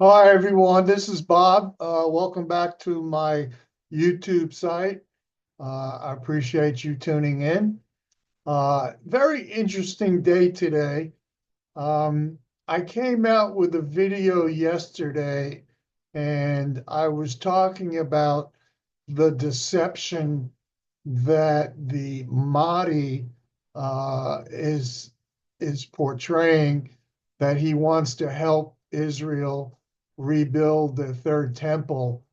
Hi, everyone. This is Bob. Welcome back to my YouTube site. I appreciate you tuning in. Very interesting day today. Um, I came out with a video yesterday and I was talking about the deception that the Mahdi is portraying, that he wants to help Israel rebuild the third temple.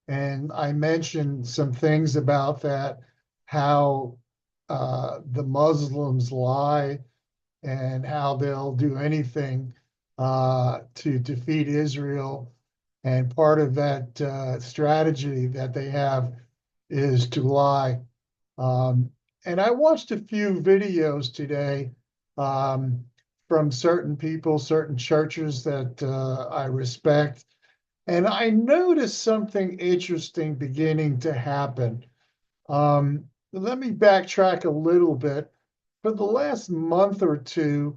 And I mentioned some things about that, how the Muslims lie and how they'll do anything to defeat Israel. And part of that strategy that they have is to lie. Um, and I watched a few videos today um, from certain people, certain churches that I respect. And I noticed something interesting beginning to happen. Let me backtrack a little bit. For the last month or two,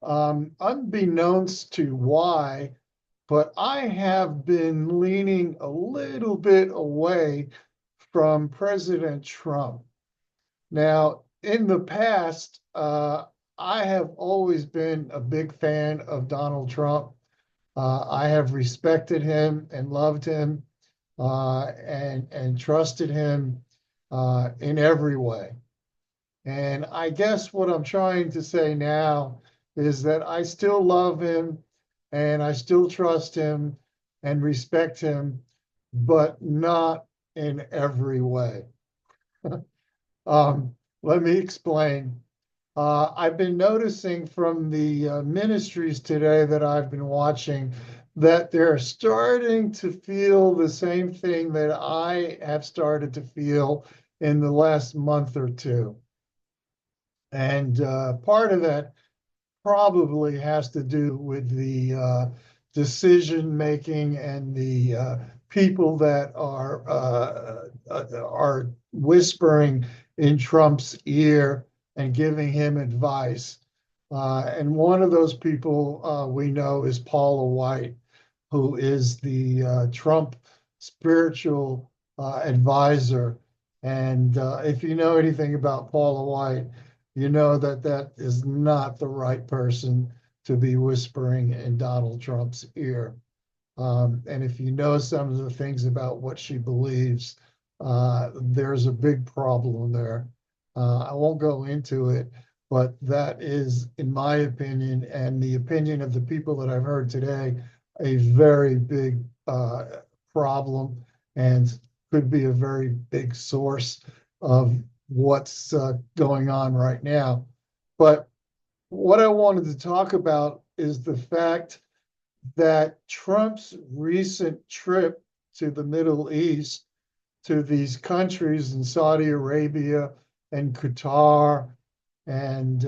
unbeknownst to why, but I have been leaning a little bit away from President Trump. Now, in the past, I have always been a big fan of Donald Trump. I have respected him and loved him and trusted him in every way. And I guess what I'm trying to say now is that I still love him and I still trust him and respect him, but not in every way. Let me explain. I've been noticing from the ministries today that I've been watching that they're starting to feel the same thing that I have started to feel in the last month or two. And part of that probably has to do with the decision making and the people that are whispering in Trump's ear and giving him advice. And one of those people we know is Paula White, who is the Trump spiritual advisor. And if you know anything about Paula White, you know that that is not the right person to be whispering in Donald Trump's ear. And if you know some of the things about what she believes, there's a big problem there. I won't go into it, but that is, in my opinion, and the opinion of the people that I've heard today, a very big problem and could be a very big source of what's going on right now. But what I wanted to talk about is the fact that Trump's recent trip to the Middle East, to these countries in Saudi Arabia and Qatar and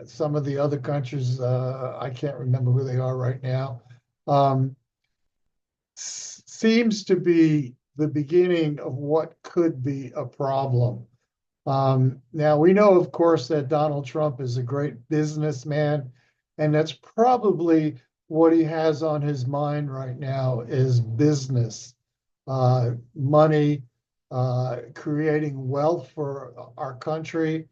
some of the other countries, I can't remember who they are right now, um, seems to be the beginning of what could be a problem. Now, we know, of course, that Donald Trump is a great businessman, and that's probably what he has on his mind right now is business, money, creating wealth for our country.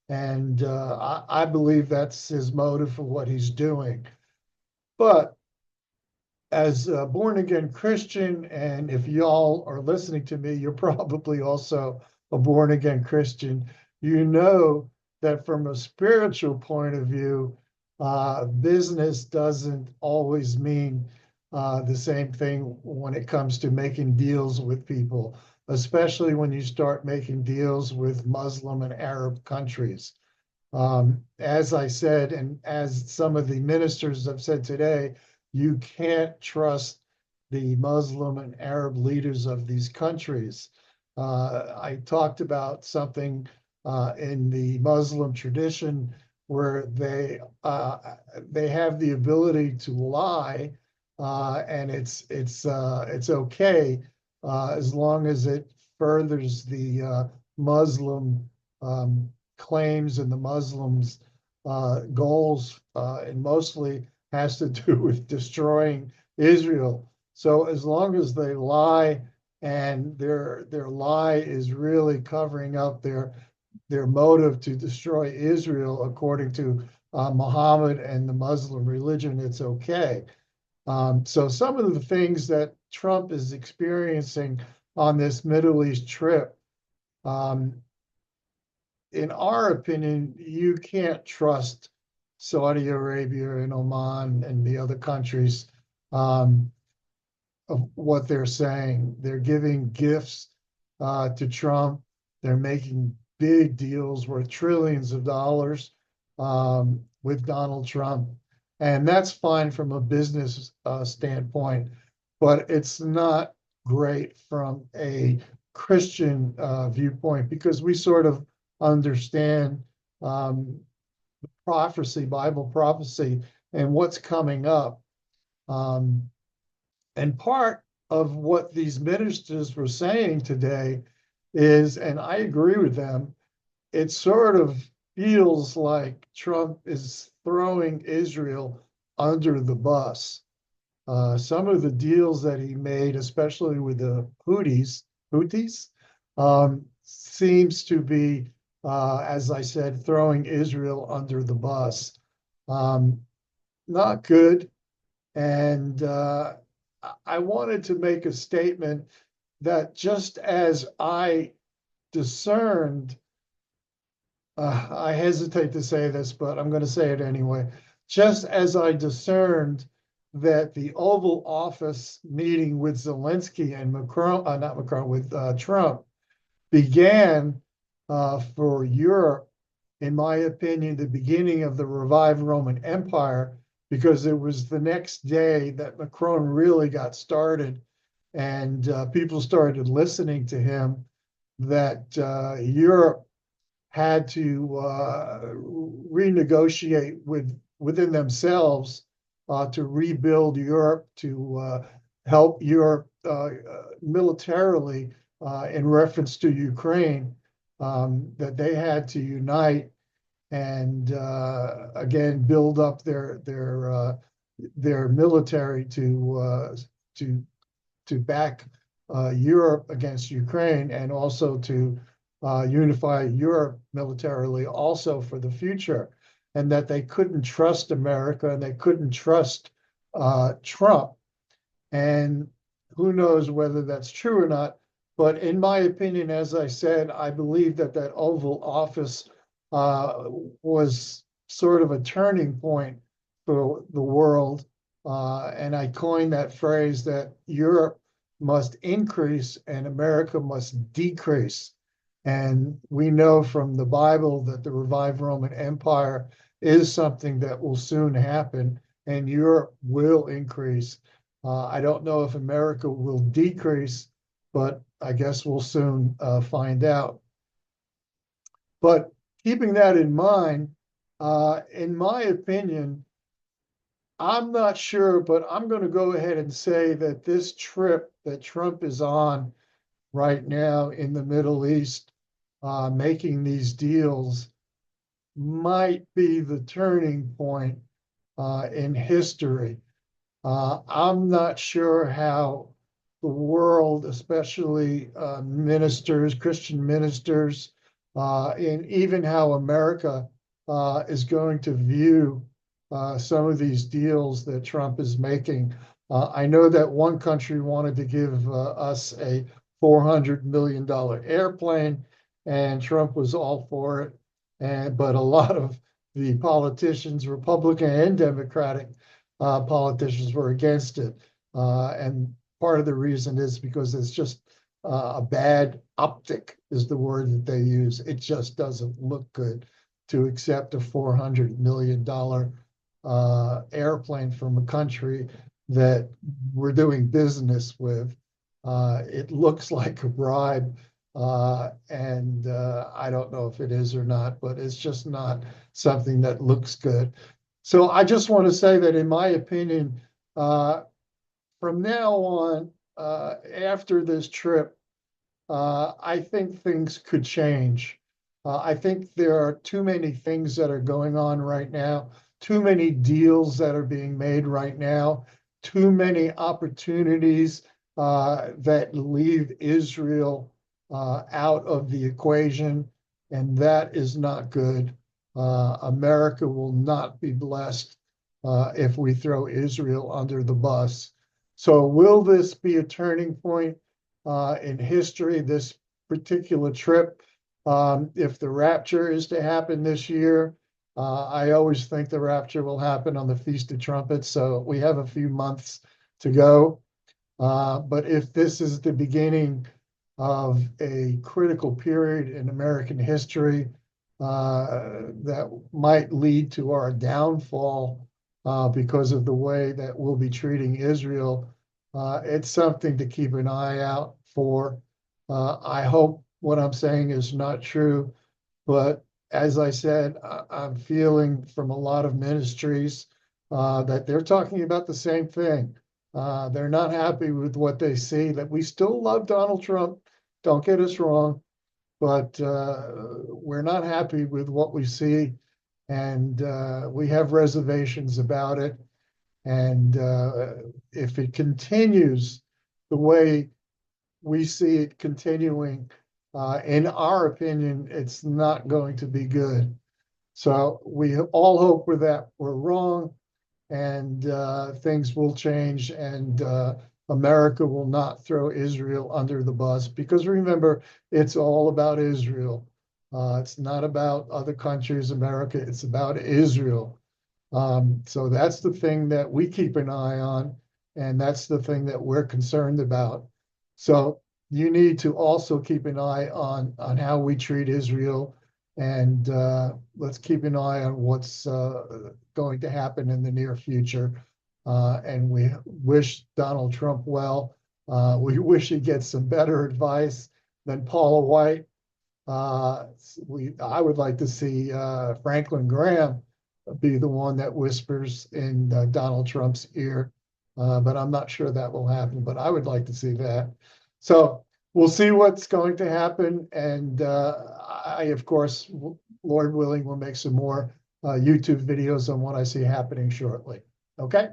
And I believe that's his motive for what he's doing. But as a born again Christian, and if y'all are listening to me, you're probably also a born again Christian. You know that from a spiritual point of view, business doesn't always mean the same thing when it comes to making deals with people, especially when you start making deals with Muslim and Arab countries. As I said, and as some of the ministers have said today, you can't trust the Muslim and Arab leaders of these countries. I talked about something in the Muslim tradition where they have the ability to lie, and it's okay as long as it furthers the Muslim um, claims and the Muslims' goals, and mostly has to do with destroying Israel. So as long as they lie and their lie is really covering up their motive to destroy Israel, according to Muhammad and the Muslim religion, it's okay. So some of the things that Trump is experiencing on this Middle East trip, um, in our opinion, you can't trust Saudi Arabia and Oman and the other countries um, of what they're saying. They're giving gifts to Trump. They're making big deals worth trillions of dollars with Donald Trump. And that's fine from a business standpoint, but it's not great from a Christian viewpoint because we sort of understand um, prophecy, Bible prophecy, and what's coming up. Um, and part of what these ministers were saying today is, and I agree with them, it sort of feels like Trump is throwing Israel under the bus. Some of the deals that he made, especially with the Houthis, seems to be, as I said, throwing Israel under the bus. Um, Not good. And I wanted to make a statement that just as I discerned, I hesitate to say this, but I'm going to say it anyway. Just as I discerned that the Oval Office meeting with Zelensky and Macron, not Macron, with Trump began for Europe, in my opinion, the beginning of the revived Roman Empire, because it was the next day that Macron really got started and people started listening to him, that Europe had to renegotiate within themselves to rebuild Europe, to help Europe militarily in reference to Ukraine, that they had to unite and again build up their military to to back Europe against Ukraine and also to unify Europe militarily also for the future, and that they couldn't trust America and they couldn't trust Trump. And who knows whether that's true or not. But in my opinion, as I said, I believe that that Oval Office was sort of a turning point for the world. And I coined that phrase that Europe must increase and America must decrease. And we know from the Bible that the revived Roman Empire is something that will soon happen, and Europe will increase. I don't know if America will decrease, but I guess we'll soon find out. But keeping that in my opinion, I'm not sure, but I'm going to go ahead and say that this trip that Trump is on right now in the Middle East, making these deals, might be the turning point in history. I'm not sure how the world, especially ministers, Christian ministers, and even how America is going to view some of these deals that Trump is making. I know that one country wanted to give us a $400 million airplane, and Trump was all for it. But a lot of the politicians, Republican and Democratic politicians, were against it. And part of the reason is because it's just a bad optic, is the word that they use. It just doesn't look good to accept a $400 million airplane from a country that we're doing business with. It looks like a bribe, and I don't know if it is or not, but it's just not something that looks good. So I just want to say that, in my opinion, from now on, after this trip, I think things could change. I think there are too many things that are going on right now, too many deals that are being made right now, too many opportunities that leave Israel out of the equation, and that is not good. America will not be blessed if we throw Israel under the bus. So, will this be a turning point in history, this particular trip? If the rapture is to happen this year, I always think the rapture will happen on the Feast of Trumpets, so we have a few months to go. But if this is the beginning of a critical period in American history that might lead to our downfall because of the way that we'll be treating Israel, it's something to keep an eye out for. I hope what I'm saying is not true, but as I said, I'm feeling from a lot of ministries that they're talking about the same thing. They're not happy with what they see, that we still love Donald Trump. Don't get us wrong, but we're not happy with what we see. And we have reservations about it. And if it continues the way we see it continuing, in our opinion, it's not going to be good. So we all hope that we're wrong, and things will change, and America will not throw Israel under the bus, because remember, it's all about Israel. It's not about other countries, America, it's about Israel. So that's the thing that we keep an eye on, and that's the thing that we're concerned about. So you need to also keep an eye on how we treat Israel, and let's keep an eye on what's going to happen in the near future. And we wish Donald Trump well. We wish he gets some better advice than Paula White. I would like to see Franklin Graham be the one that whispers in Donald Trump's ear, but I'm not sure that will happen. But I would like to see that. So we'll see what's going to happen, and I, of course, Lord willing, will make some more YouTube videos on what I see happening shortly. Okay.